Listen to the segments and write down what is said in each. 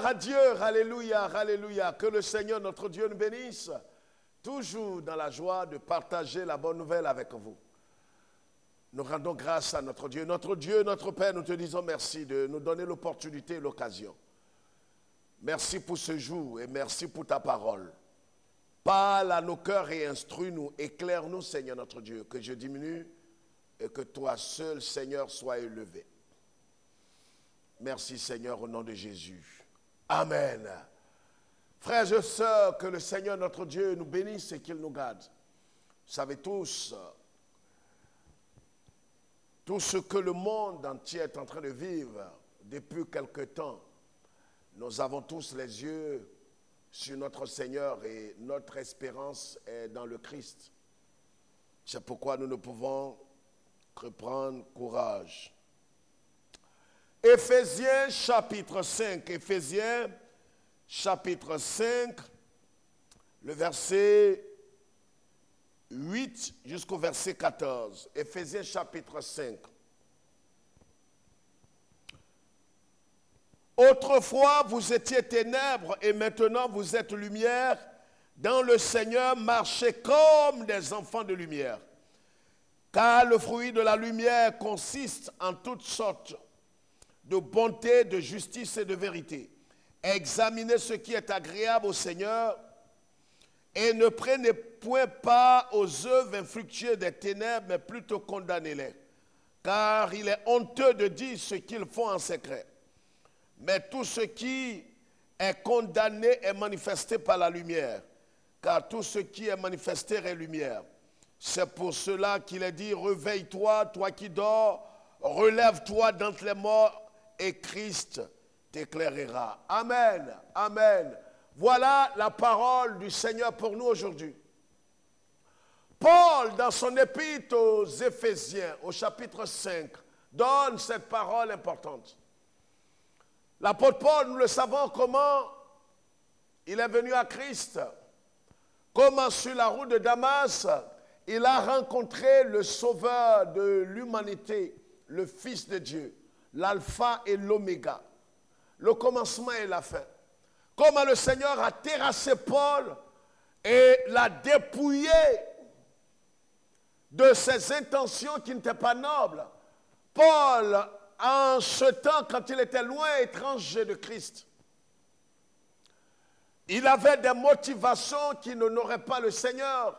Gloire à Dieu, alléluia, alléluia. Que le Seigneur notre Dieu nous bénisse. Toujours dans la joie de partager la bonne nouvelle avec vous. Nous rendons grâce à notre Dieu. Notre Père, nous te disons merci de nous donner l'opportunité et l'occasion. Merci pour ce jour et merci pour ta parole. Parle à nos cœurs et instruis-nous, éclaire-nous, Seigneur notre Dieu, que je diminue et que toi seul, Seigneur, sois élevé. Merci, Seigneur, au nom de Jésus. Amen. Frères et sœurs, que le Seigneur notre Dieu nous bénisse et qu'il nous garde. Vous savez tous, tout ce que le monde entier est en train de vivre depuis quelque temps, nous avons tous les yeux sur notre Seigneur et notre espérance est dans le Christ. C'est pourquoi nous ne pouvons que prendre courage. Éphésiens chapitre 5, Éphésiens chapitre 5, le verset 8 jusqu'au verset 14. Éphésiens chapitre 5. Autrefois, vous étiez ténèbres et maintenant vous êtes lumière. Dans le Seigneur, marchez comme des enfants de lumière. Car le fruit de la lumière consiste en toutes sortes de bonté, de justice et de vérité. Examinez ce qui est agréable au Seigneur et ne prenez point part aux œuvres infructueuses des ténèbres, mais plutôt condamnez-les. Car il est honteux de dire ce qu'ils font en secret. Mais tout ce qui est condamné est manifesté par la lumière, car tout ce qui est manifesté est lumière. C'est pour cela qu'il est dit, réveille-toi, toi qui dors, relève-toi d'entre les morts, et Christ t'éclairera. Amen, amen. Voilà la parole du Seigneur pour nous aujourd'hui. Paul, dans son épître aux Éphésiens, au chapitre 5, donne cette parole importante. L'apôtre Paul, nous le savons comment il est venu à Christ. Comment sur la route de Damas, il a rencontré le sauveur de l'humanité, le Fils de Dieu, l'alpha et l'oméga, le commencement et la fin. Comment le Seigneur a terrassé Paul et l'a dépouillé de ses intentions qui n'étaient pas nobles. Paul, en ce temps, quand il était loin, étranger de Christ, il avait des motivations qui n'honoraient pas le Seigneur.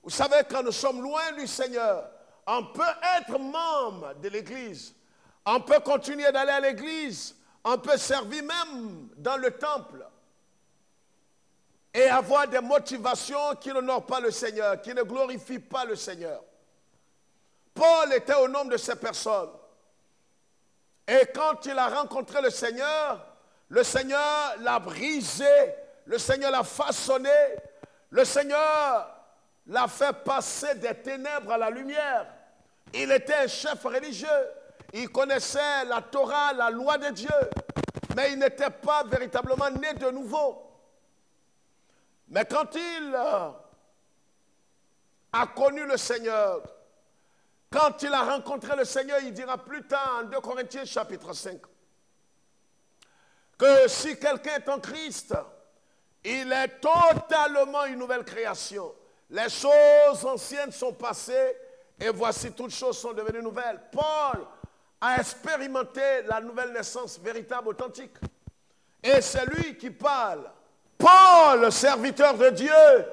Vous savez, quand nous sommes loin du Seigneur, on peut être membre de l'Église, on peut continuer d'aller à l'Église, on peut servir même dans le temple et avoir des motivations qui n'honorent pas le Seigneur, qui ne glorifient pas le Seigneur. Paul était au nombre de ces personnes. Et quand il a rencontré le Seigneur l'a brisé, le Seigneur l'a façonné, le Seigneur l'a fait passer des ténèbres à la lumière. Il était un chef religieux, il connaissait la Torah, la loi de Dieu, mais il n'était pas véritablement né de nouveau. Mais quand il a connu le Seigneur, quand il a rencontré le Seigneur, il dira plus tard en 2 Corinthiens chapitre 5, que si quelqu'un est en Christ, il est totalement une nouvelle création. Les choses anciennes sont passées et voici toutes choses sont devenues nouvelles. Paul a expérimenté la nouvelle naissance véritable, authentique. Et c'est lui qui parle. Paul, serviteur de Dieu,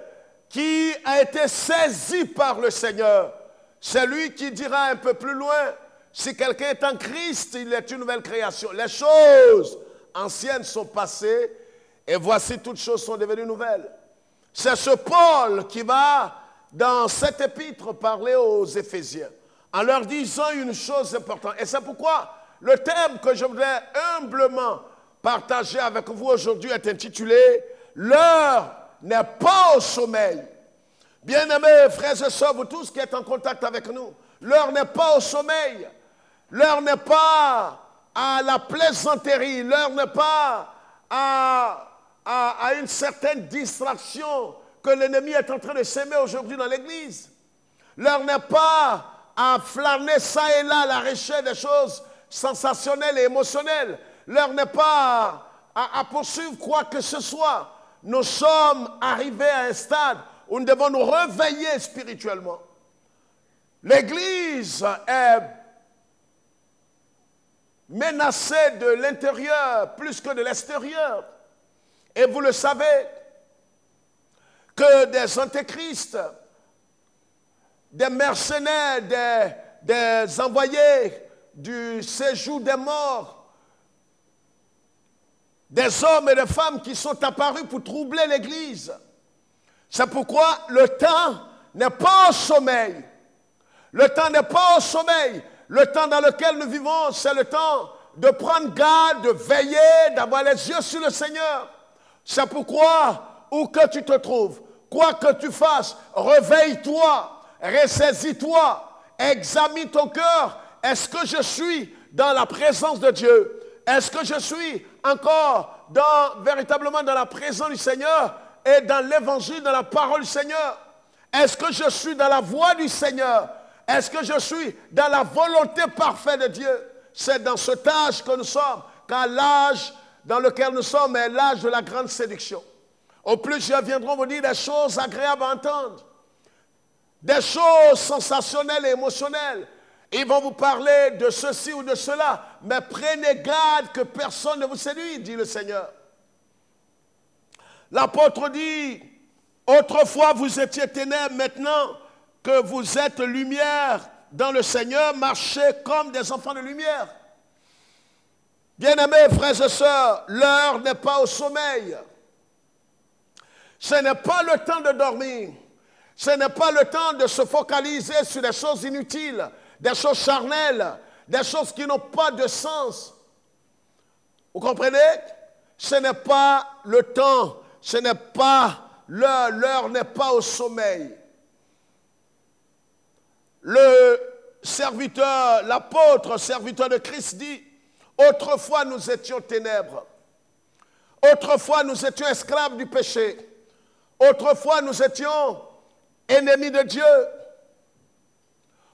qui a été saisi par le Seigneur. C'est lui qui dira un peu plus loin, si quelqu'un est en Christ, il est une nouvelle création. Les choses anciennes sont passées et voici toutes choses sont devenues nouvelles. C'est ce Paul qui va, dans cet épître, parler aux Éphésiens, en leur disant une chose importante. Et c'est pourquoi le thème que je voudrais humblement partager avec vous aujourd'hui est intitulé « L'heure n'est pas au sommeil ». Bien-aimés frères et sœurs, vous tous qui êtes en contact avec nous, l'heure n'est pas au sommeil, l'heure n'est pas à la plaisanterie, l'heure n'est pas à une certaine distraction que l'ennemi est en train de s'aimer aujourd'hui dans l'église. L'heure n'est pas à flâner ça et là à la recherche des choses sensationnelles et émotionnelles. L'heure n'est pas à poursuivre quoi que ce soit. Nous sommes arrivés à un stade où nous devons nous réveiller spirituellement. L'Église est menacée de l'intérieur plus que de l'extérieur. Et vous le savez, que des antéchrists, des mercenaires, des envoyés du séjour des morts, des hommes et des femmes qui sont apparus pour troubler l'Église. C'est pourquoi le temps n'est pas au sommeil. Le temps n'est pas au sommeil. Le temps dans lequel nous vivons, c'est le temps de prendre garde, de veiller, d'avoir les yeux sur le Seigneur. C'est pourquoi, où que tu te trouves, quoi que tu fasses, réveille-toi, ressaisis-toi, examine ton cœur. Est-ce que je suis dans la présence de Dieu? Est-ce que je suis encore véritablement dans la présence du Seigneur et dans l'évangile, dans la parole du Seigneur? Est-ce que je suis dans la voie du Seigneur? Est-ce que je suis dans la volonté parfaite de Dieu? C'est dans cet âge que nous sommes, car l'âge dans lequel nous sommes est l'âge de la grande séduction. Au plus, je viendrai vous dire des choses agréables à entendre, des choses sensationnelles et émotionnelles. Ils vont vous parler de ceci ou de cela, mais prenez garde que personne ne vous séduise, dit le Seigneur. L'apôtre dit, autrefois vous étiez ténèbres, maintenant que vous êtes lumière dans le Seigneur, marchez comme des enfants de lumière. Bien-aimés frères et sœurs, l'heure n'est pas au sommeil. Ce n'est pas le temps de dormir. Ce n'est pas le temps de se focaliser sur des choses inutiles, des choses charnelles, des choses qui n'ont pas de sens. Vous comprenez? Ce n'est pas le temps, ce n'est pas l'heure n'est pas au sommeil. Le serviteur, l'apôtre, serviteur de Christ dit, autrefois nous étions ténèbres, autrefois nous étions esclaves du péché, autrefois nous étions ennemis de Dieu,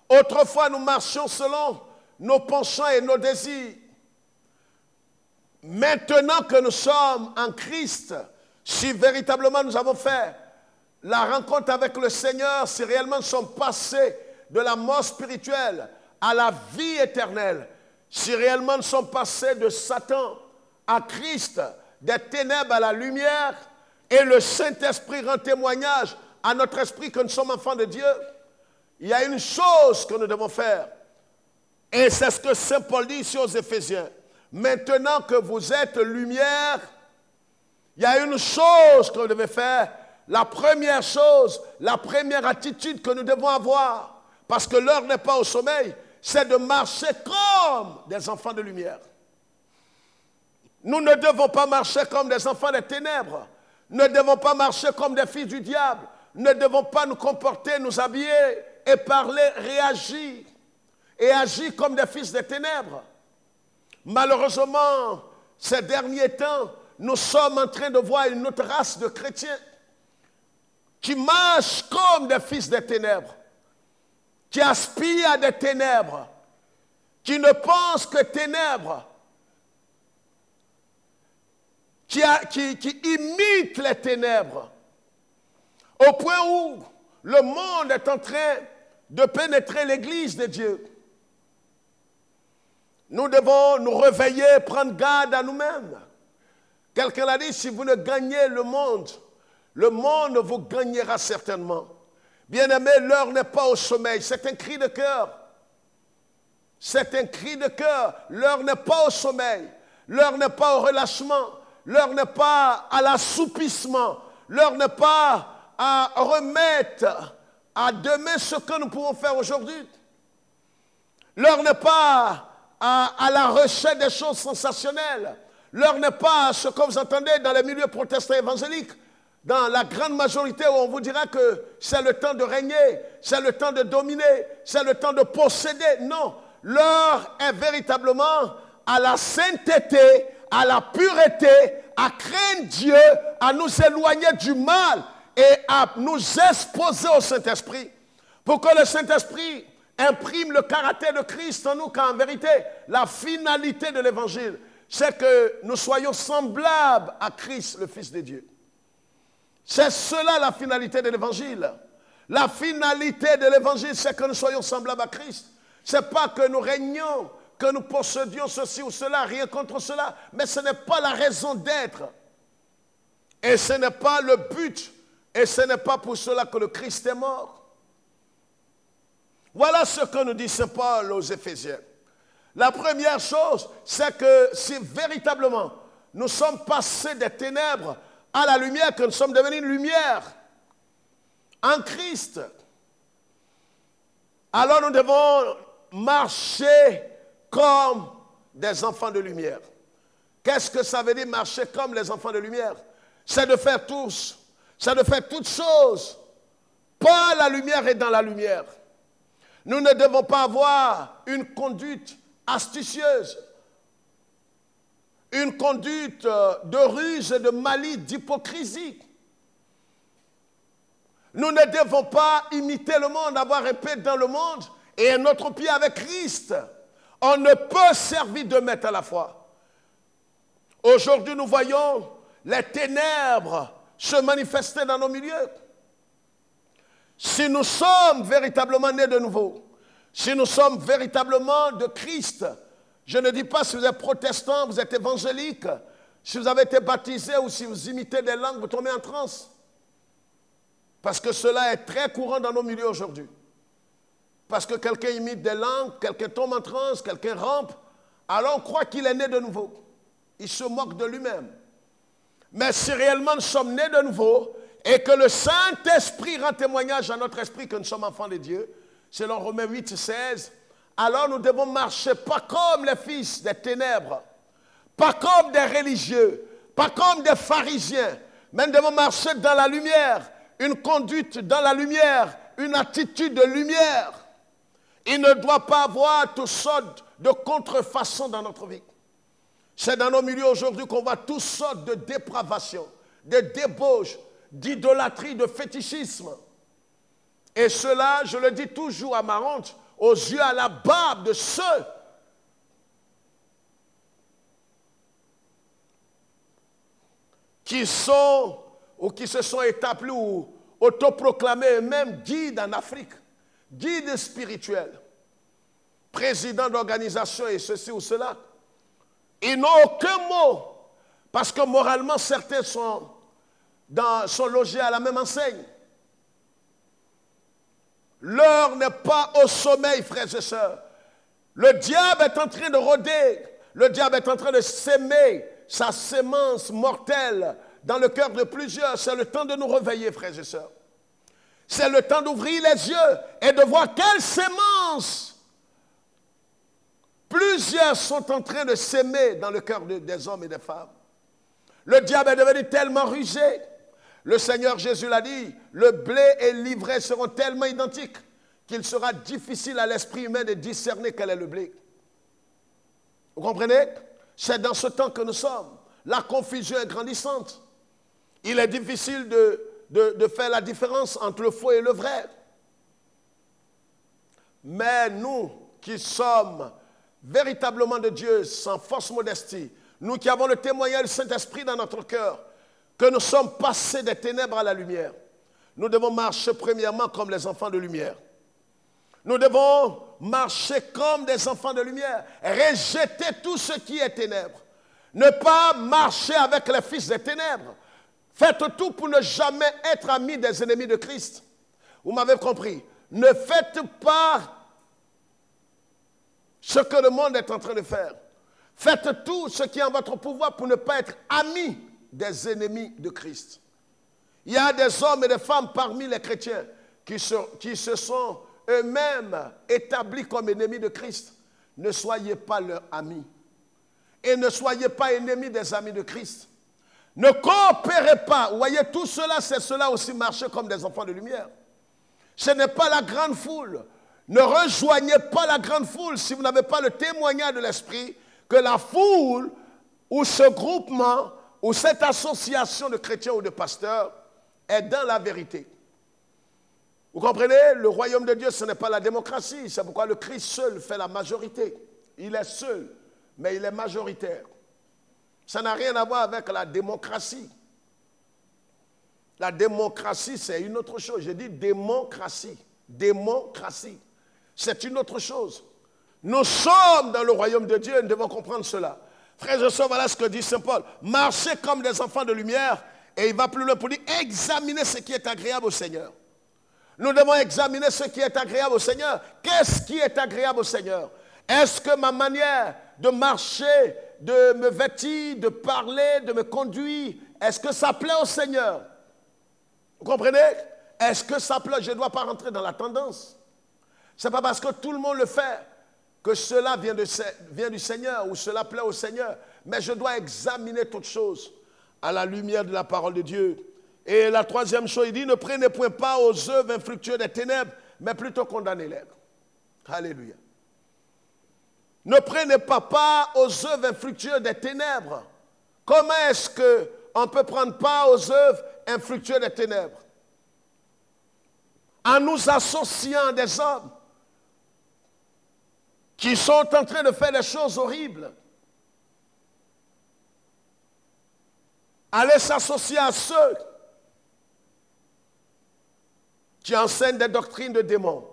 autrefois nous marchions selon nos penchants et nos désirs. Maintenant que nous sommes en Christ, si véritablement nous avons fait la rencontre avec le Seigneur, si réellement nous sommes passés de la mort spirituelle à la vie éternelle, si réellement nous sommes passés de Satan à Christ, des ténèbres à la lumière, et le Saint-Esprit rend témoignage à notre esprit que nous sommes enfants de Dieu, il y a une chose que nous devons faire. Et c'est ce que Saint Paul dit ici aux Éphésiens. Maintenant que vous êtes lumière, il y a une chose que vous devez faire. La première chose, la première attitude que nous devons avoir, parce que l'heure n'est pas au sommeil, c'est de marcher comme des enfants de lumière. Nous ne devons pas marcher comme des enfants des ténèbres. Nous ne devons pas marcher comme des fils du diable. Nous ne devons pas nous comporter, nous habiller et parler, réagir et agir comme des fils des ténèbres. Malheureusement, ces derniers temps, nous sommes en train de voir une autre race de chrétiens qui marchent comme des fils des ténèbres, qui aspirent à des ténèbres, qui ne pensent que ténèbres, qui imitent les ténèbres, au point où le monde est en train de pénétrer l'Église de Dieu. Nous devons nous réveiller, prendre garde à nous-mêmes. Quelqu'un l'a dit, si vous ne gagnez le monde vous gagnera certainement. Bien-aimé, l'heure n'est pas au sommeil, c'est un cri de cœur. C'est un cri de cœur. L'heure n'est pas au sommeil, l'heure n'est pas au relâchement, l'heure n'est pas à l'assoupissement, l'heure n'est pas à remettre à demain ce que nous pouvons faire aujourd'hui. L'heure n'est pas à la recherche des choses sensationnelles. L'heure n'est pas à ce que vous entendez dans les milieux protestants évangéliques, dans la grande majorité où on vous dira que c'est le temps de régner, c'est le temps de dominer, c'est le temps de posséder. Non, l'heure est véritablement à la sainteté, à la pureté, à craindre Dieu, à nous éloigner du mal et à nous exposer au Saint-Esprit. Pour que le Saint-Esprit imprime le caractère de Christ en nous, car en vérité, la finalité de l'Évangile, c'est que nous soyons semblables à Christ, le Fils de Dieu. C'est cela la finalité de l'évangile. La finalité de l'évangile, c'est que nous soyons semblables à Christ. Ce n'est pas que nous régnions, que nous possédions ceci ou cela, rien contre cela, mais ce n'est pas la raison d'être. Et ce n'est pas le but, et ce n'est pas pour cela que le Christ est mort. Voilà ce que nous dit Saint Paul aux Éphésiens. La première chose, c'est que si véritablement nous sommes passés des ténèbres à la lumière, que nous sommes devenus une lumière en Christ, alors nous devons marcher comme des enfants de lumière. Qu'est-ce que ça veut dire marcher comme les enfants de lumière? C'est de faire tous, c'est de faire toutes choses. Pas la lumière et dans la lumière. Nous ne devons pas avoir une conduite astucieuse, une conduite de ruse, de malice, d'hypocrisie. Nous ne devons pas imiter le monde, avoir un pied dans le monde et un autre pied avec Christ. On ne peut servir deux maîtres à la fois. Aujourd'hui, nous voyons les ténèbres se manifester dans nos milieux. Si nous sommes véritablement nés de nouveau, si nous sommes véritablement de Christ, je ne dis pas si vous êtes protestant, vous êtes évangélique, si vous avez été baptisé ou si vous imitez des langues, vous tombez en transe. Parce que cela est très courant dans nos milieux aujourd'hui. Parce que quelqu'un imite des langues, quelqu'un tombe en transe, quelqu'un rampe, alors on croit qu'il est né de nouveau. Il se moque de lui-même. Mais si réellement nous sommes nés de nouveau et que le Saint-Esprit rend témoignage à notre esprit que nous sommes enfants de Dieu, selon Romains 8, 16, alors nous devons marcher pas comme les fils des ténèbres, pas comme des religieux, pas comme des pharisiens, mais nous devons marcher dans la lumière, une conduite dans la lumière, une attitude de lumière. Il ne doit pas avoir toutes sortes de contrefaçons dans notre vie. C'est dans nos milieux aujourd'hui qu'on voit toutes sortes de dépravations, de débauches, d'idolâtrie, de fétichisme. Et cela, je le dis toujours à ma honte, aux yeux à la barbe de ceux qui sont ou qui se sont établis ou autoproclamés eux-mêmes guides en Afrique, guides spirituels, présidents d'organisations et ceci ou cela. Ils n'ont aucun mot, parce que moralement, certains sont logés à la même enseigne. L'heure n'est pas au sommeil, frères et sœurs. Le diable est en train de rôder, le diable est en train de s'aimer sa sémence mortelle dans le cœur de plusieurs. C'est le temps de nous réveiller, frères et sœurs. C'est le temps d'ouvrir les yeux et de voir quelle sémence plusieurs sont en train de s'aimer dans le cœur des hommes et des femmes. Le diable est devenu tellement rusé. Le Seigneur Jésus l'a dit, le blé et l'ivraie seront tellement identiques qu'il sera difficile à l'esprit humain de discerner quel est le blé. Vous comprenez? C'est dans ce temps que nous sommes. La confusion est grandissante. Il est difficile de faire la différence entre le faux et le vrai. Mais nous qui sommes véritablement de Dieu, sans fausse modestie, nous qui avons le témoignage du Saint-Esprit dans notre cœur, que nous sommes passés des ténèbres à la lumière, nous devons marcher premièrement comme les enfants de lumière. Nous devons marcher comme des enfants de lumière, rejeter tout ce qui est ténèbres, ne pas marcher avec les fils des ténèbres. Faites tout pour ne jamais être amis des ennemis de Christ. Vous m'avez compris. Ne faites pas ce que le monde est en train de faire. Faites tout ce qui est en votre pouvoir pour ne pas être amis des ennemis de Christ. Il y a des hommes et des femmes parmi les chrétiens qui se sont eux-mêmes établis comme ennemis de Christ. Ne soyez pas leurs amis. Et ne soyez pas ennemis des amis de Christ. Ne coopérez pas. Vous voyez, tout cela, c'est cela aussi marcher comme des enfants de lumière. Ce n'est pas la grande foule. Ne rejoignez pas la grande foule si vous n'avez pas le témoignage de l'Esprit que la foule ou ce groupement ou cette association de chrétiens ou de pasteurs est dans la vérité. Vous comprenez? Le royaume de Dieu, ce n'est pas la démocratie. C'est pourquoi le Christ seul fait la majorité. Il est seul, mais il est majoritaire. Ça n'a rien à voir avec la démocratie. La démocratie, c'est une autre chose. J'ai dit démocratie. Démocratie. C'est une autre chose. Nous sommes dans le royaume de Dieu et nous devons comprendre cela. Frères et sœurs, voilà ce que dit Saint Paul. Marchez comme des enfants de lumière. Et il va plus loin pour dire, examinez ce qui est agréable au Seigneur. Nous devons examiner ce qui est agréable au Seigneur. Qu'est-ce qui est agréable au Seigneur? Est-ce que ma manière de marcher, de me vêtir, de parler, de me conduire, est-ce que ça plaît au Seigneur? Vous comprenez? Est-ce que ça plaît? Je ne dois pas rentrer dans la tendance. Ce n'est pas parce que tout le monde le fait que cela vient du Seigneur ou cela plaît au Seigneur. Mais je dois examiner toutes choses à la lumière de la parole de Dieu. Et la troisième chose, il dit, ne prenez point pas aux œuvres infructueuses des ténèbres, mais plutôt condamnez-les. Alléluia. Ne prenez pas part aux œuvres infructueuses des ténèbres. Comment est-ce qu'on peut prendre part aux œuvres infructueuses des ténèbres? En nous associant à des hommes qui sont en train de faire des choses horribles. Allez s'associer à ceux qui enseignent des doctrines de démons.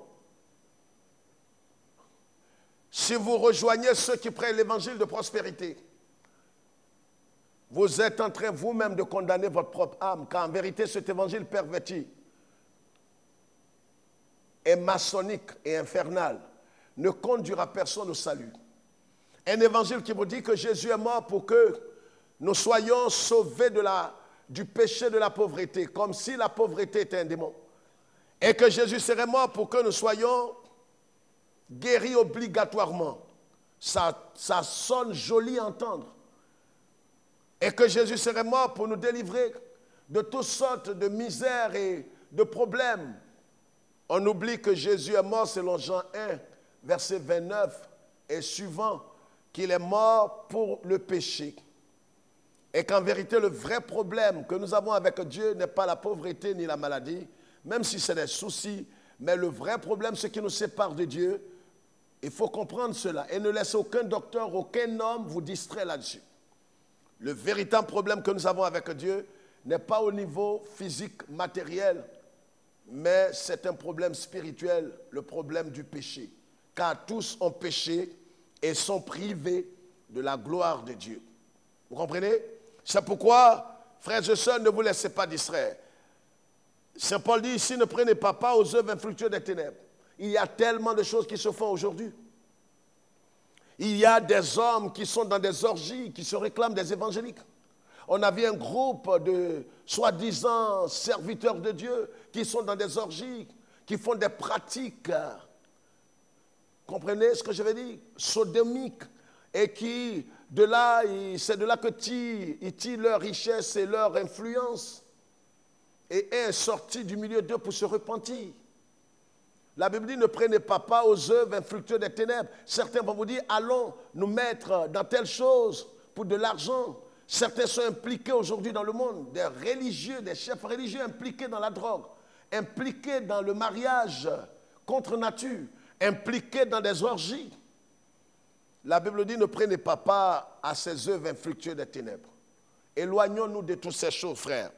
Si vous rejoignez ceux qui prêchent l'évangile de prospérité, vous êtes en train vous-même de condamner votre propre âme, car en vérité cet évangile perverti est maçonnique et infernal, ne conduira personne au salut. Un évangile qui vous dit que Jésus est mort pour que nous soyons sauvés du péché de la pauvreté, comme si la pauvreté était un démon. Et que Jésus serait mort pour que nous soyons guéris obligatoirement. Ça sonne joli à entendre. Et que Jésus serait mort pour nous délivrer de toutes sortes de misères et de problèmes. On oublie que Jésus est mort selon Jean 1, verset 29 et suivant, qu'il est mort pour le péché. Et qu'en vérité, le vrai problème que nous avons avec Dieu n'est pas la pauvreté ni la maladie, même si c'est des soucis, mais le vrai problème, ce qui nous sépare de Dieu, il faut comprendre cela. Et ne laissez aucun docteur, aucun homme vous distraire là-dessus. Le véritable problème que nous avons avec Dieu n'est pas au niveau physique, matériel, mais c'est un problème spirituel, le problème du péché. Car tous ont péché et sont privés de la gloire de Dieu. Vous comprenez? C'est pourquoi, frères et sœurs, ne vous laissez pas distraire. Saint Paul dit ici, ne prenez pas part aux œuvres infructueuses des ténèbres. Il y a tellement de choses qui se font aujourd'hui. Il y a des hommes qui sont dans des orgies, qui se réclament des évangéliques. On a vu un groupe de soi-disant serviteurs de Dieu qui sont dans des orgies, qui font des pratiques, comprenez ce que je veux dire, sodomiques, et qui, c'est de là que ils tirent leur richesse et leur influence, et est sorti du milieu d'eux pour se repentir. La Bible dit, ne prenez pas part aux œuvres infructueuses des ténèbres. Certains vont vous dire, allons nous mettre dans telle chose pour de l'argent. Certains sont impliqués aujourd'hui dans le monde, des religieux, des chefs religieux impliqués dans la drogue, impliqués dans le mariage contre nature, impliqués dans des orgies. La Bible dit, ne prenez pas part à ces œuvres infructueuses des ténèbres. Éloignons-nous de toutes ces choses, frères.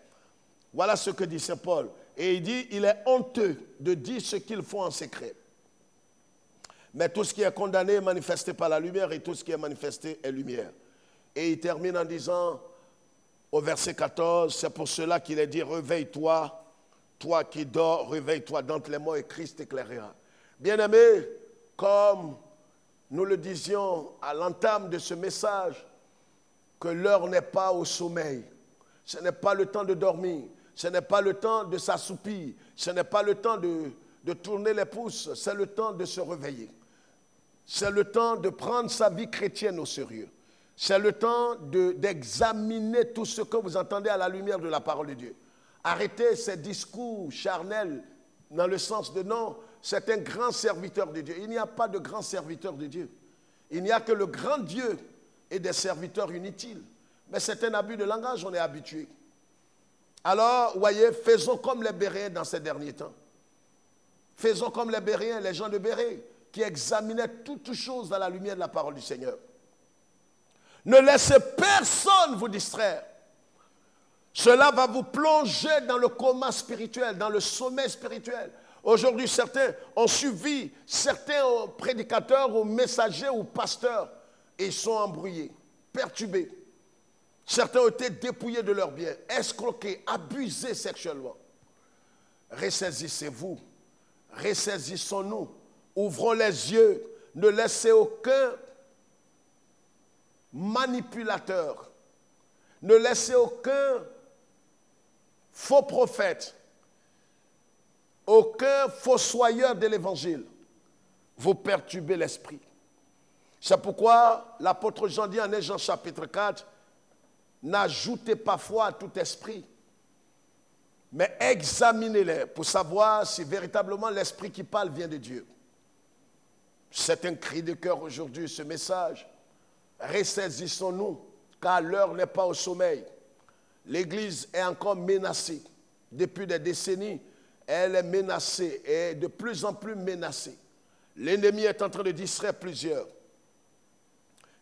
Voilà ce que dit Saint Paul. Et il dit, il est honteux de dire ce qu'il faut en secret. Mais tout ce qui est condamné est manifesté par la lumière et tout ce qui est manifesté est lumière. Et il termine en disant, au verset 14, c'est pour cela qu'il est dit, réveille-toi, toi qui dors, réveille-toi d'entre les morts et Christ t'éclairera. Bien-aimés, comme nous le disions à l'entame de ce message, que l'heure n'est pas au sommeil. Ce n'est pas le temps de dormir. Ce n'est pas le temps de s'assoupir. Ce n'est pas le temps de tourner les pouces. C'est le temps de se réveiller. C'est le temps de prendre sa vie chrétienne au sérieux. C'est le temps d'examiner tout ce que vous entendez à la lumière de la parole de Dieu. Arrêtez ces discours charnels dans le sens de non, c'est un grand serviteur de Dieu. Il n'y a pas de grand serviteur de Dieu. Il n'y a que le grand Dieu et des serviteurs inutiles. Mais c'est un abus de langage, on est habitué. Alors, voyez, faisons comme les Béréens dans ces derniers temps. Faisons comme les Béréens, les gens de Bérée, qui examinaient toutes choses à la lumière de la parole du Seigneur. Ne laissez personne vous distraire. Cela va vous plonger dans le coma spirituel, dans le sommeil spirituel. Aujourd'hui, certains ont suivi certains prédicateurs ou messagers ou pasteurs et ils sont embrouillés, perturbés. Certains ont été dépouillés de leurs biens, escroqués, abusés sexuellement. Ressaisissez-vous, ressaisissons-nous, ouvrons les yeux, ne laissez aucun manipulateur, ne laissez aucun faux prophète, aucun fossoyeur de l'évangile vous perturber l'esprit. C'est pourquoi l'apôtre Jean dit en 1 Jean chapitre 4, n'ajoutez pas foi à tout esprit, mais examinez-les pour savoir si véritablement l'esprit qui parle vient de Dieu. C'est un cri de cœur aujourd'hui, ce message. Ressaisissons-nous, car l'heure n'est pas au sommeil. L'Église est encore menacée. Depuis des décennies, elle est menacée et de plus en plus menacée. L'ennemi est en train de distraire plusieurs.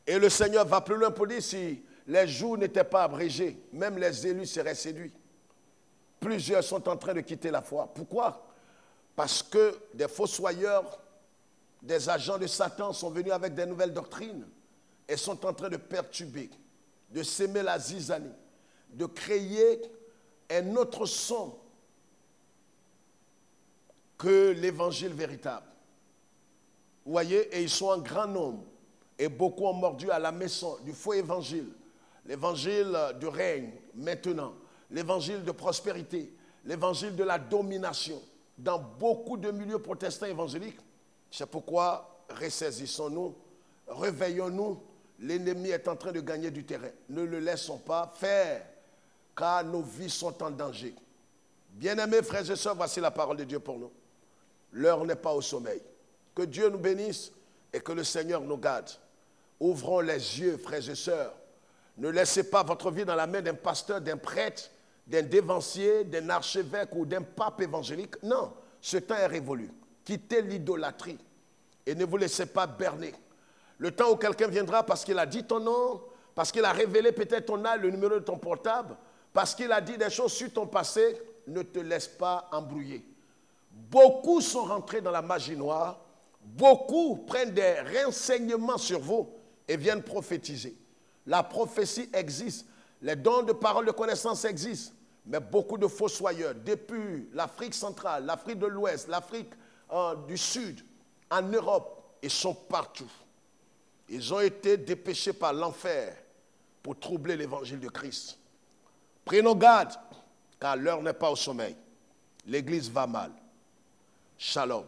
Et le Seigneur va plus loin pour dire si les jours n'étaient pas abrégés, même les élus seraient séduits. Plusieurs sont en train de quitter la foi. Pourquoi? Parce que des fossoyeurs, des agents de Satan sont venus avec des nouvelles doctrines et sont en train de perturber, de s'aimer la zizanie, de créer un autre son que l'évangile véritable. Vous voyez, et ils sont en grand nombre. Et beaucoup ont mordu à la maison du faux évangile. L'évangile du règne, maintenant. L'évangile de prospérité. L'évangile de la domination. Dans beaucoup de milieux protestants évangéliques. C'est pourquoi ressaisissons-nous, réveillons-nous. L'ennemi est en train de gagner du terrain. Ne le laissons pas faire, car nos vies sont en danger. Bien-aimés frères et sœurs, voici la parole de Dieu pour nous. L'heure n'est pas au sommeil. Que Dieu nous bénisse et que le Seigneur nous garde. Ouvrons les yeux, frères et sœurs. Ne laissez pas votre vie dans la main d'un pasteur, d'un prêtre, d'un dévancier, d'un archevêque ou d'un pape évangélique. Non, ce temps est révolu. Quittez l'idolâtrie et ne vous laissez pas berner. Le temps où quelqu'un viendra parce qu'il a dit ton nom, parce qu'il a révélé peut-être ton âge, le numéro de ton portable, parce qu'il a dit des choses sur ton passé, ne te laisse pas embrouiller. Beaucoup sont rentrés dans la magie noire, beaucoup prennent des renseignements sur vous et viennent prophétiser. La prophétie existe, les dons de parole de connaissance existent, mais beaucoup de fossoyeurs, depuis l'Afrique centrale, l'Afrique de l'Ouest, l'Afrique du Sud, en Europe, ils sont partout. Ils ont été dépêchés par l'enfer pour troubler l'évangile de Christ. Prenons garde, car l'heure n'est pas au sommeil. L'Église va mal. Shalom.